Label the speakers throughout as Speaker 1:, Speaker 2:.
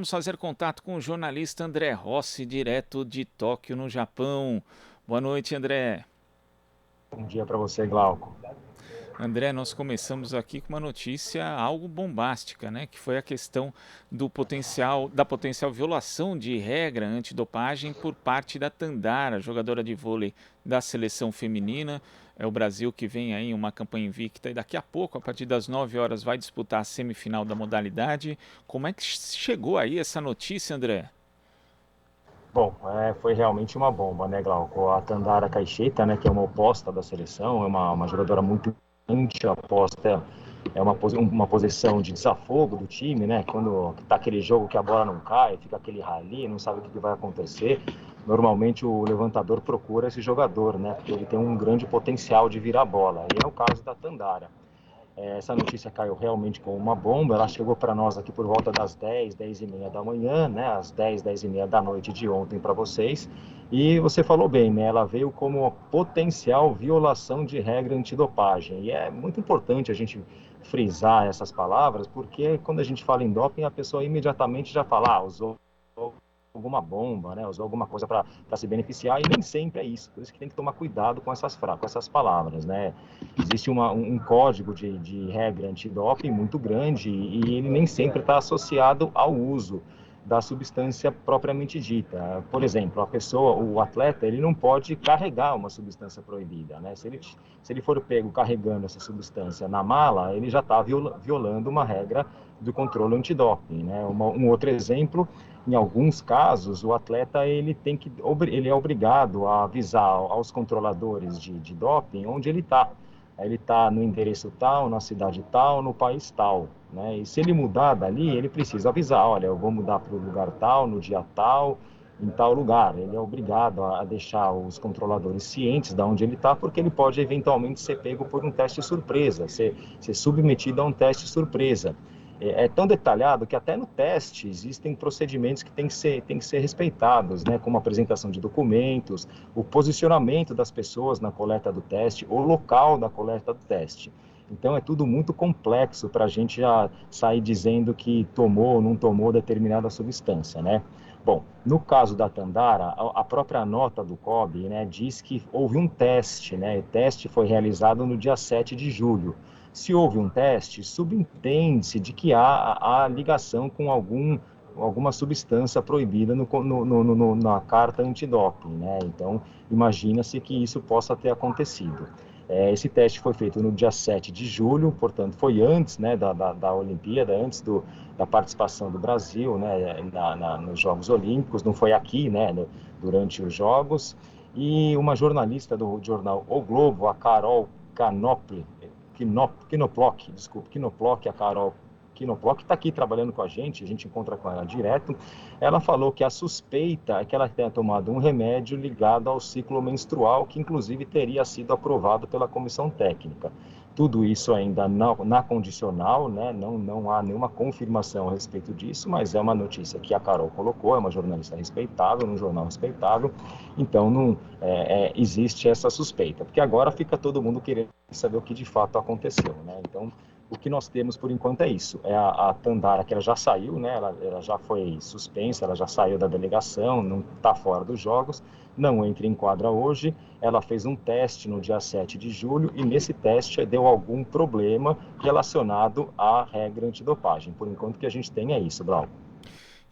Speaker 1: vamos fazer contato com o jornalista André Rossi, direto de Tóquio, no Japão. Boa noite, André.
Speaker 2: Bom dia para você, Glauco.
Speaker 1: André, nós começamos aqui com uma notícia algo bombástica, né? Que foi a questão da potencial violação de regra antidopagem por parte da Tandara, jogadora de vôlei da seleção feminina. É o Brasil que vem aí em uma campanha invicta e daqui a pouco, a partir das 9 horas, vai disputar a semifinal da modalidade. Como é que chegou aí essa notícia, André?
Speaker 2: Bom, foi realmente uma bomba, né, Glauco? A Tandara Caixeta, né, que é uma oposta da seleção, é uma jogadora muito importante, a aposta é uma posição de desafogo do time, né? Quando tá aquele jogo que a bola não cai, fica aquele rali, não sabe o que vai acontecer. Normalmente o levantador procura esse jogador, né? Porque ele tem um grande potencial de virar bola. E é o caso da Tandara. Essa notícia caiu realmente como uma bomba. Ela chegou para nós aqui por volta das 10, 10 e meia da manhã, né? Às 10, 10 e meia da noite de ontem para vocês. E você falou bem, né? Ela veio como uma potencial violação de regra antidopagem. E é muito importante a gente frisar essas palavras, porque quando a gente fala em doping, a pessoa imediatamente já fala, usou alguma bomba, né? Usou alguma coisa para se beneficiar, e nem sempre é isso. Por isso que tem que tomar cuidado com essas palavras, né? Existe um código de regra antidoping muito grande e ele nem sempre está associado ao uso da substância propriamente dita. Por exemplo, o atleta, ele não pode carregar uma substância proibida, né? Se ele for pego carregando essa substância na mala, ele já está violando uma regra do controle antidoping, né? Um outro exemplo, em alguns casos, o atleta ele é obrigado a avisar aos controladores de doping onde ele está. Ele está no endereço tal, na cidade tal, no país tal, né? E se ele mudar dali, ele precisa avisar, olha, eu vou mudar para o lugar tal, no dia tal, em tal lugar. Ele é obrigado a deixar os controladores cientes de onde ele está, porque ele pode eventualmente ser pego por um teste surpresa, ser submetido a um teste surpresa. É tão detalhado que até no teste existem procedimentos que têm que ser respeitados, né? Como a apresentação de documentos, o posicionamento das pessoas na coleta do teste, o local da coleta do teste. Então é tudo muito complexo para a gente já sair dizendo que tomou ou não tomou determinada substância, né? Bom, no caso da Tandara, a própria nota do COB, né, diz que houve um teste, né? O teste foi realizado no dia 7 de julho. Se houve um teste, subentende-se de que há ligação com alguma substância proibida na carta antidoping, né? Então, imagina-se que isso possa ter acontecido. Esse teste foi feito no dia 7 de julho, portanto, foi antes, né, da Olimpíada, antes da participação do Brasil, né, nos Jogos Olímpicos, não foi aqui, né, durante os Jogos. E uma jornalista do jornal O Globo, a Carol Knoploch, a Carol Knoploch, está aqui trabalhando com a gente encontra com ela direto. Ela falou que a suspeita é que ela tenha tomado um remédio ligado ao ciclo menstrual, que inclusive teria sido aprovado pela comissão técnica. Tudo isso ainda na condicional, né? Não há nenhuma confirmação a respeito disso, mas é uma notícia que a Carol colocou, é uma jornalista respeitável, num jornal respeitável, então não existe essa suspeita, porque agora fica todo mundo querendo saber o que de fato aconteceu, né? Então, o que nós temos por enquanto é isso. É a Tandara, que ela já saiu, né? Ela já foi suspensa, ela já saiu da delegação, não está fora dos jogos, não entra em quadra hoje. Ela fez um teste no dia 7 de julho e nesse teste deu algum problema relacionado à regra antidopagem. Por enquanto, o que a gente tem é isso, Brau.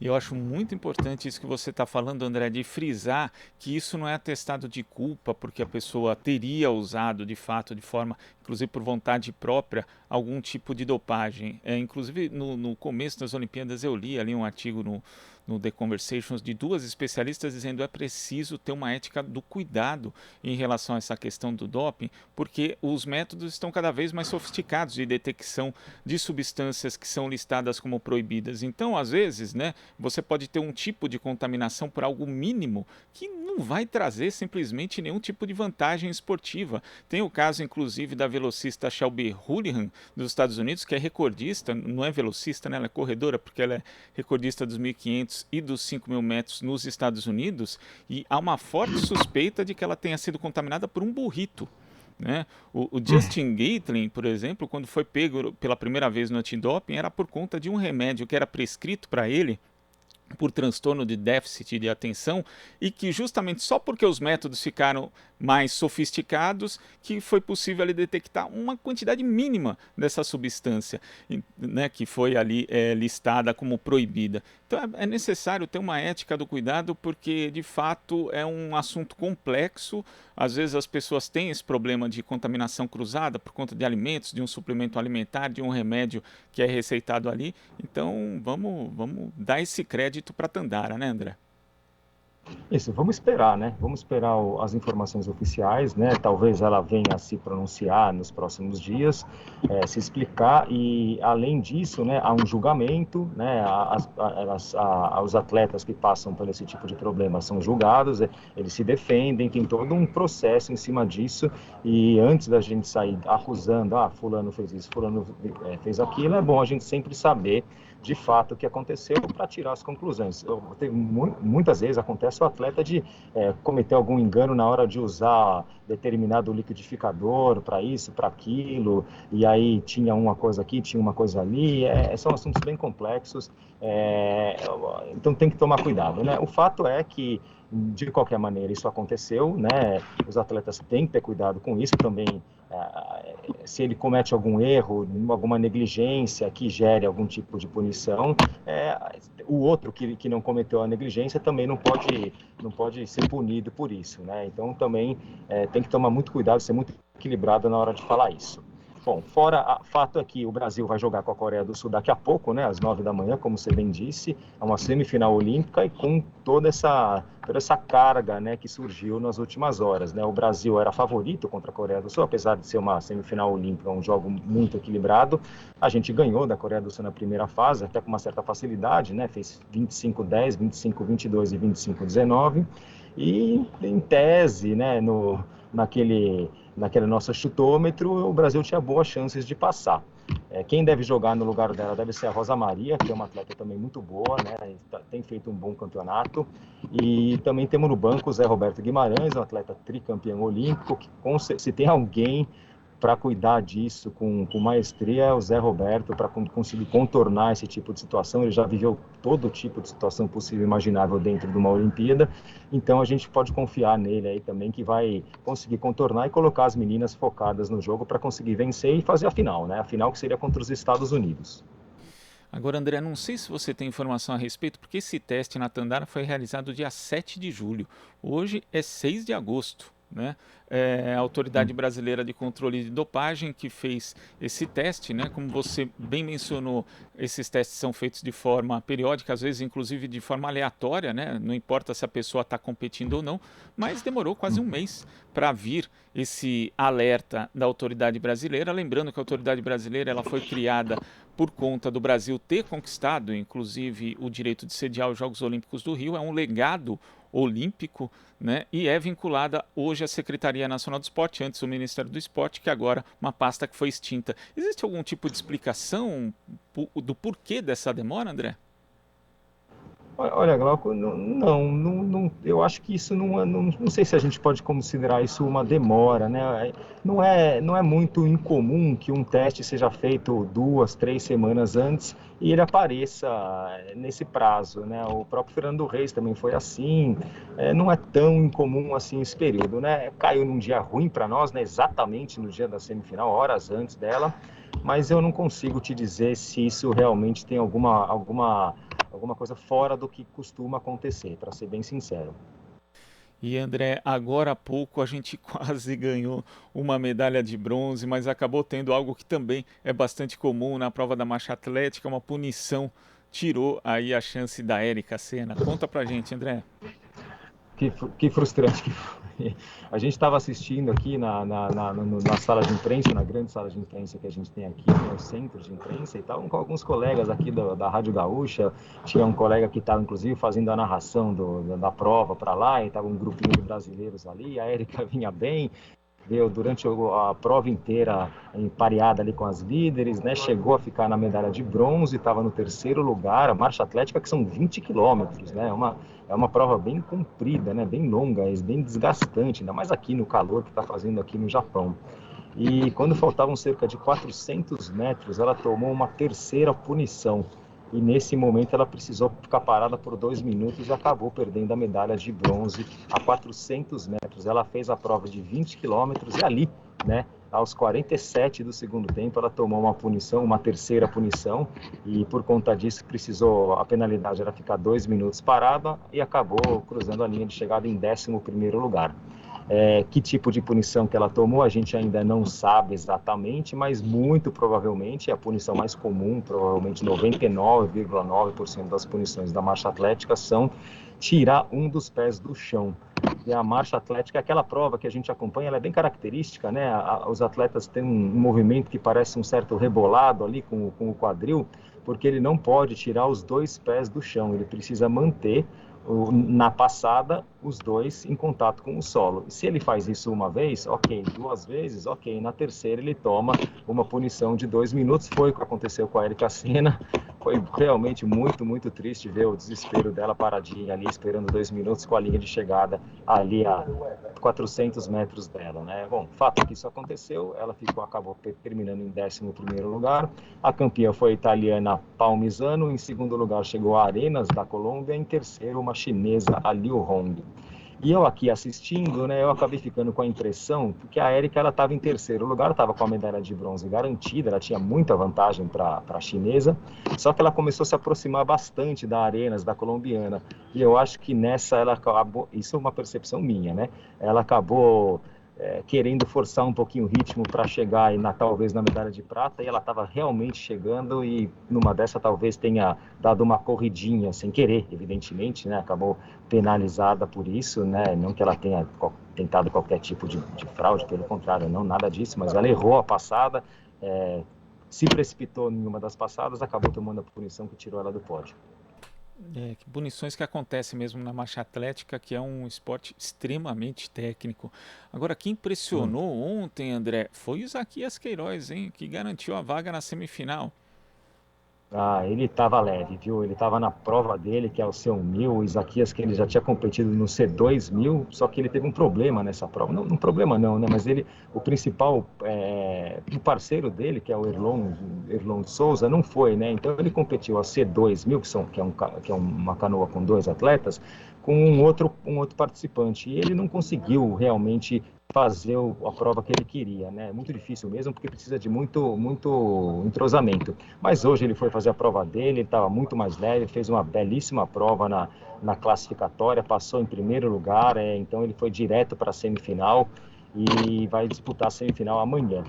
Speaker 1: E eu acho muito importante isso que você está falando, André, de frisar que isso não é atestado de culpa, porque a pessoa teria usado de fato, de forma, inclusive por vontade própria, algum tipo de dopagem. Inclusive, no começo das Olimpíadas, eu li ali um artigo no The Conversations de duas especialistas dizendo que é preciso ter uma ética do cuidado em relação a essa questão do doping, porque os métodos estão cada vez mais sofisticados de detecção de substâncias que são listadas como proibidas. Então, às vezes, né, você pode ter um tipo de contaminação por algo mínimo que não vai trazer simplesmente nenhum tipo de vantagem esportiva. Tem o caso, inclusive, da velocista Shelby Houlihan, dos Estados Unidos, que é recordista, não é velocista, né, ela é corredora, porque ela é recordista dos 1.500 e dos 5.000 metros nos Estados Unidos, e há uma forte suspeita de que ela tenha sido contaminada por um burrito. Né? O Justin Gatlin, por exemplo, quando foi pego pela primeira vez no antidoping, era por conta de um remédio que era prescrito para ele por transtorno de déficit de atenção, e que justamente só porque os métodos ficaram mais sofisticados que foi possível ali detectar uma quantidade mínima dessa substância, né, que foi ali listada como proibida. Então é necessário ter uma ética do cuidado, porque de fato é um assunto complexo. Às vezes as pessoas têm esse problema de contaminação cruzada por conta de alimentos, de um suplemento alimentar, de um remédio que é receitado ali. Então vamos dar esse crédito para Tandara, né, André?
Speaker 2: Isso, vamos esperar, né? Vamos esperar as informações oficiais, né? Talvez ela venha a se pronunciar nos próximos dias, se explicar e, além disso, né, há um julgamento, né? Os atletas que passam por esse tipo de problema são julgados, eles se defendem, tem todo um processo em cima disso e antes da gente sair acusando, fulano fez isso, fulano fez aquilo, é bom a gente sempre saber de fato o que aconteceu para tirar as conclusões. Muitas vezes acontece o atleta de cometer algum engano na hora de usar determinado liquidificador para isso, para aquilo, e aí tinha uma coisa aqui, tinha uma coisa ali, são assuntos bem complexos, então tem que tomar cuidado, né? O fato é que, de qualquer maneira, isso aconteceu, né? Os atletas têm que ter cuidado com isso também. Se ele comete algum erro, alguma negligência que gere algum tipo de punição, o outro que não cometeu a negligência também não pode ser punido por isso, né? Então também tem que tomar muito cuidado, ser muito equilibrado na hora de falar isso. Bom, fato é que o Brasil vai jogar com a Coreia do Sul daqui a pouco, né, às 9 da manhã, como você bem disse, é uma semifinal olímpica e com toda essa carga, né, que surgiu nas últimas horas, né? O Brasil era favorito contra a Coreia do Sul, apesar de ser uma semifinal olímpica, um jogo muito equilibrado. A gente ganhou da Coreia do Sul na primeira fase, até com uma certa facilidade, né? Fez 25-10, 25-22 e 25-19. E, em tese, né, naquele nosso chutômetro, o Brasil tinha boas chances de passar. Quem deve jogar no lugar dela deve ser a Rosa Maria, que é uma atleta também muito boa, né? Tem feito um bom campeonato. E também temos no banco o Zé Roberto Guimarães, um atleta tricampeão olímpico, que se tem alguém para cuidar disso com maestria, é o Zé Roberto, para conseguir contornar esse tipo de situação. Ele já viveu todo tipo de situação possível e imaginável dentro de uma Olimpíada, então a gente pode confiar nele aí também, que vai conseguir contornar e colocar as meninas focadas no jogo para conseguir vencer e fazer a final, né? A final que seria contra os Estados Unidos.
Speaker 1: Agora, André, não sei se você tem informação a respeito, porque esse teste na Tandara foi realizado dia 7 de julho. Hoje é 6 de agosto. Né? A Autoridade Brasileira de Controle de Dopagem que fez esse teste, né? Como você bem mencionou, esses testes são feitos de forma periódica, às vezes inclusive de forma aleatória, né? Não importa se a pessoa está competindo ou não, mas demorou quase um mês para vir esse alerta da autoridade brasileira. Lembrando que a autoridade brasileira ela foi criada por conta do Brasil ter conquistado, inclusive, o direito de sediar os Jogos Olímpicos do Rio. É um legado olímpico, né? E é vinculada hoje à Secretaria Nacional do Esporte, antes o Ministério do Esporte, que agora uma pasta que foi extinta. Existe algum tipo de explicação do porquê dessa demora, André?
Speaker 2: Olha, Glauco, não, eu acho que isso não sei se a gente pode considerar isso uma demora, né? Não é muito incomum que um teste seja feito 2, 3 semanas antes e ele apareça nesse prazo, né? O próprio Fernando Reis também foi assim, não é tão incomum assim esse período, né? Caiu num dia ruim para nós, né? Exatamente no dia da semifinal, horas antes dela, mas eu não consigo te dizer se isso realmente tem alguma coisa fora do que costuma acontecer, para ser bem sincero.
Speaker 1: E André, agora há pouco a gente quase ganhou uma medalha de bronze, mas acabou tendo algo que também é bastante comum na prova da marcha atlética, uma punição tirou aí a chance da Érica Senna. Conta pra gente, André.
Speaker 2: Que frustrante que foi. A gente estava assistindo aqui na sala de imprensa, na grande sala de imprensa que a gente tem aqui, no centro de imprensa, e estavam com alguns colegas aqui da Rádio Gaúcha. Tinha um colega que estava, inclusive, fazendo a narração da prova para lá, e estava um grupinho de brasileiros ali. A Érica vinha bem, veio durante a prova inteira empareada ali com as líderes, né? Chegou a ficar na medalha de bronze, estava no terceiro lugar. A marcha atlética, que são 20 quilômetros, né? É uma prova bem comprida, né? Bem longa, bem desgastante, ainda mais aqui no calor que está fazendo aqui no Japão. E quando faltavam cerca de 400 metros, ela tomou uma terceira punição. e nesse momento ela precisou ficar parada por 2 minutos e acabou perdendo a medalha de bronze a 400 metros. Ela fez a prova de 20 quilômetros e ali, né, aos 47 do segundo tempo, ela tomou uma punição, uma terceira punição, e por conta disso precisou, a penalidade era ficar 2 minutos parada e acabou cruzando a linha de chegada em 11º lugar. Que tipo de punição que ela tomou, a gente ainda não sabe exatamente, mas muito provavelmente é a punição mais comum, provavelmente 99,9% das punições da marcha atlética são tirar um dos pés do chão. E a marcha atlética, aquela prova que a gente acompanha, ela é bem característica, né? Os atletas têm um movimento que parece um certo rebolado ali com o quadril, porque ele não pode tirar os 2 pés do chão, ele precisa manter na passada os 2 em contato com o solo. Se ele faz isso uma vez, ok, 2 vezes, ok, na terceira ele toma uma punição de 2 minutos, foi o que aconteceu com a Erika Senna. Foi realmente muito, muito triste ver o desespero dela paradinha ali, esperando 2 minutos com a linha de chegada ali a 400 metros dela, né? Bom, fato é que isso aconteceu, ela acabou terminando em 11º lugar, a campeã foi a italiana Palmisano, em segundo lugar chegou a Arenas, da Colômbia, em terceiro uma chinesa, a Liu Hong. E eu aqui assistindo, né, eu acabei ficando com a impressão que a Erika ela estava em terceiro lugar, estava com a medalha de bronze garantida, ela tinha muita vantagem para a chinesa, só que ela começou a se aproximar bastante da Arenas, da colombiana, e eu acho que nessa ela acabou, isso é uma percepção minha, né, ela acabou querendo forçar um pouquinho o ritmo para chegar aí talvez na medalha de prata, e ela estava realmente chegando, e numa dessa talvez tenha dado uma corridinha sem querer, evidentemente, né, acabou penalizada por isso, né, não que ela tenha tentado qualquer tipo de fraude, pelo contrário, não, nada disso, mas ela errou a passada, se precipitou em uma das passadas, acabou tomando a punição que tirou ela do pódio.
Speaker 1: Que punições que acontecem mesmo na marcha atlética, que é um esporte extremamente técnico. Agora, quem impressionou ontem, André, foi o Isaquias Queiroz, hein, que garantiu a vaga na semifinal.
Speaker 2: Ele estava leve, viu? Ele estava na prova dele, que é o C1000, o Isaquias, que ele já tinha competido no C2000, só que ele teve um problema nessa prova. Não, um problema não, né? Mas o principal, o parceiro dele, que é o Erlon de Souza, não foi, né? Então ele competiu a C2000, que é uma canoa com 2 atletas, com um outro participante. E ele não conseguiu realmente fazer a prova que ele queria, né? É muito difícil mesmo, porque precisa de muito entrosamento. Mas hoje ele foi fazer a prova dele, ele estava muito mais leve, fez uma belíssima prova na classificatória, passou em primeiro lugar, então ele foi direto para a semifinal e vai disputar a semifinal amanhã.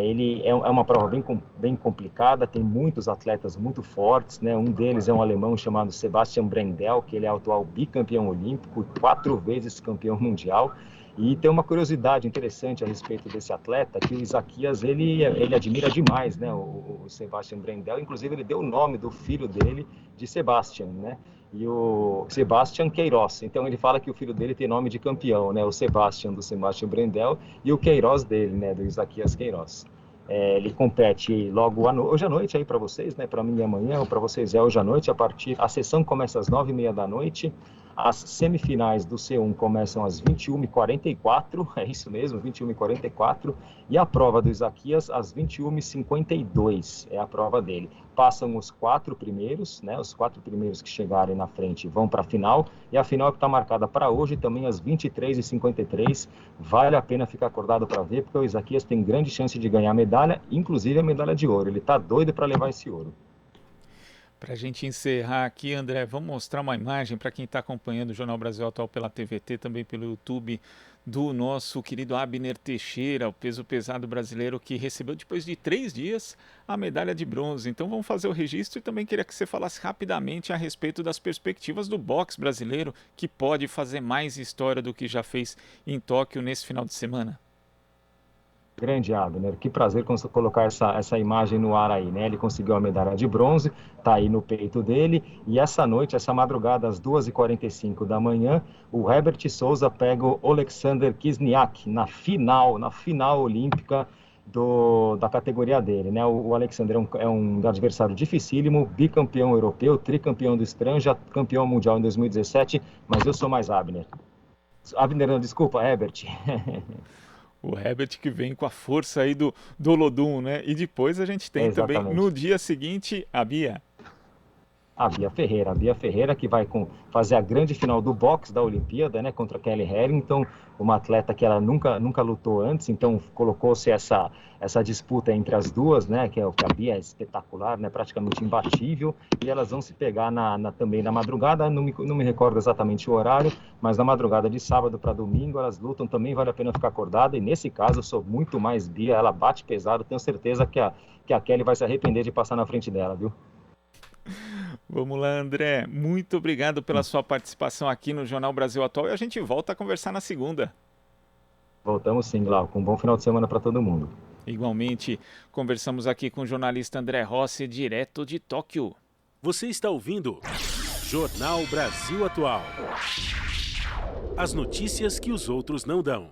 Speaker 2: Ele é uma prova bem complicada, tem muitos atletas muito fortes, né? Um deles é um alemão chamado Sebastian Brendel, que ele é o atual bicampeão olímpico, 4 vezes campeão mundial. E tem uma curiosidade interessante a respeito desse atleta, que o Isaquias, ele admira demais, né, o Sebastian Brendel, inclusive ele deu o nome do filho dele de Sebastian, né, e o Sebastian Queiroz, então ele fala que o filho dele tem nome de campeão, né, o Sebastian do Sebastian Brendel e o Queiroz dele, né, do Isaquias Queiroz. Ele compete logo hoje à noite aí para vocês, né? Para mim é amanhã, ou para vocês é hoje à noite. A sessão começa às 9h30 da noite. As semifinais do C1 começam às 21h44, é isso mesmo, 21h44. E a prova do Isaquias às 21h52, é a prova dele. Passam os 4 primeiros, né? Os 4 primeiros que chegarem na frente vão para a final. E a final que está marcada para hoje também às 23h53. Vale a pena ficar acordado para ver, porque o Isaquias tem grande chance de ganhar a medalha, inclusive a medalha de ouro. Ele está doido para levar esse ouro.
Speaker 1: Para a gente encerrar aqui, André, vamos mostrar uma imagem para quem está acompanhando o Jornal Brasil Atual pela TVT, também pelo YouTube, do nosso querido Abner Teixeira, o peso pesado brasileiro que recebeu depois de 3 dias a medalha de bronze. Então vamos fazer o registro e também queria que você falasse rapidamente a respeito das perspectivas do boxe brasileiro, que pode fazer mais história do que já fez em Tóquio nesse final de semana.
Speaker 2: Grande Abner, que prazer colocar essa imagem no ar aí, né? Ele conseguiu a medalha de bronze, tá aí no peito dele, e essa noite, essa madrugada, às 2h45 da manhã, o Herbert Souza pega o Alexander Kisniak na final olímpica da categoria dele, né? O Alexander é um adversário dificílimo, bicampeão europeu, tricampeão do Estranja, campeão mundial em 2017, mas eu sou mais Abner. Abner, não, desculpa, Herbert.
Speaker 1: O Herbert que vem com a força aí do Olodum, né? E depois a gente tem também, no
Speaker 2: Exatamente.
Speaker 1: dia seguinte, a Bia.
Speaker 2: A Bia Ferreira. A Bia Ferreira que vai fazer a grande final do boxe da Olimpíada, né, contra a Kelly Harrington, uma atleta que ela nunca lutou antes, então colocou-se essa disputa entre as duas, né, que a Bia é espetacular, né, praticamente imbatível, e elas vão se pegar também na madrugada, não me recordo exatamente o horário, mas na madrugada de sábado para domingo elas lutam, também vale a pena ficar acordada, e nesse caso eu sou muito mais Bia, ela bate pesado, tenho certeza que a Kelly vai se arrepender de passar na frente dela, viu?
Speaker 1: Vamos lá, André. Muito obrigado pela sua participação aqui no Jornal Brasil Atual e a gente volta a conversar na segunda.
Speaker 2: Voltamos sim, Glauco. Um bom final de semana para todo mundo.
Speaker 1: Igualmente, conversamos aqui com o jornalista André Rossi, direto de Tóquio.
Speaker 3: Você está ouvindo Jornal Brasil Atual. As notícias que os outros não dão.